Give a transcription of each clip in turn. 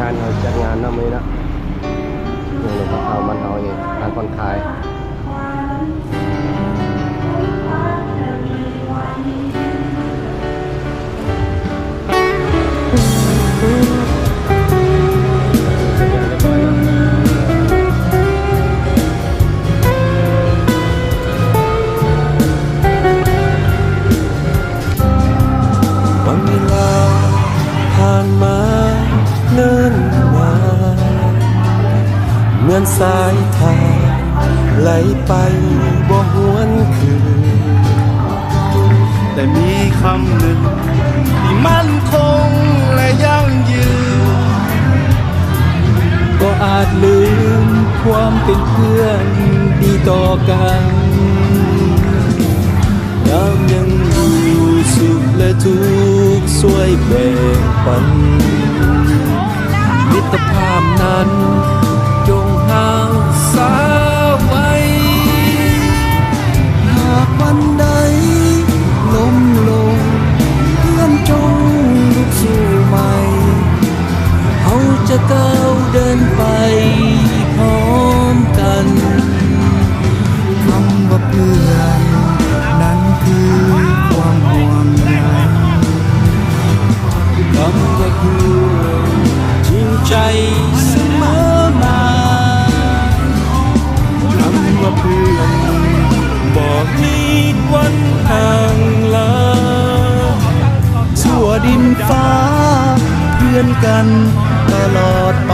านเขาจัดงานน้ำนี้นะวงหนึ่งเขามันเอาเองทางคนขายวันเวลาผ่านมาเนิ่นนานเหมือนสายทางไหลไปบ่หวนคืนแต่มีคำหนึ่งที่มั่นคงและยั่งยืนก็อาจลืมความเป็นเพื่อนดีต่อกันยามยังอยู่สุขและทุกข์ช่วยแบ่งปันมิตรภาพนั้นจงหาสาไว้หากวันใดล้มลงเพื่อนจงลุกสู้ใหม่เขาจะก้าวเดินไปพร้อมกันคำว่าเพื่อนนั้นคือความห่วงใยคำว่าเพื่อนจริงใจเสมอมาคำว่าเพื่อนบอกมีวันห่างลาทั่วดินฟ้าเพื่อนกันตลอดไป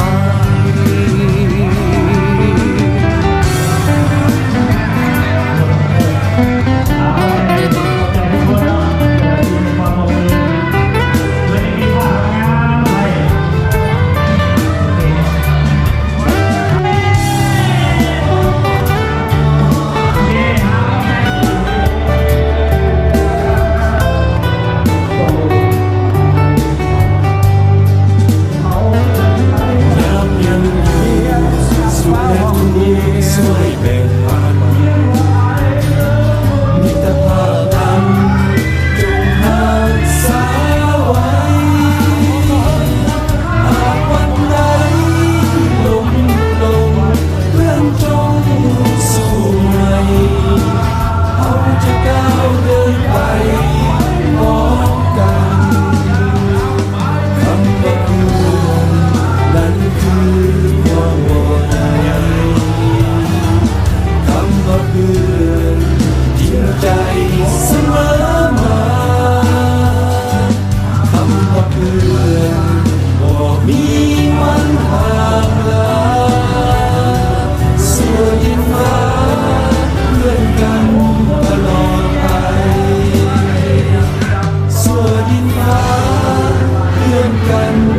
กัน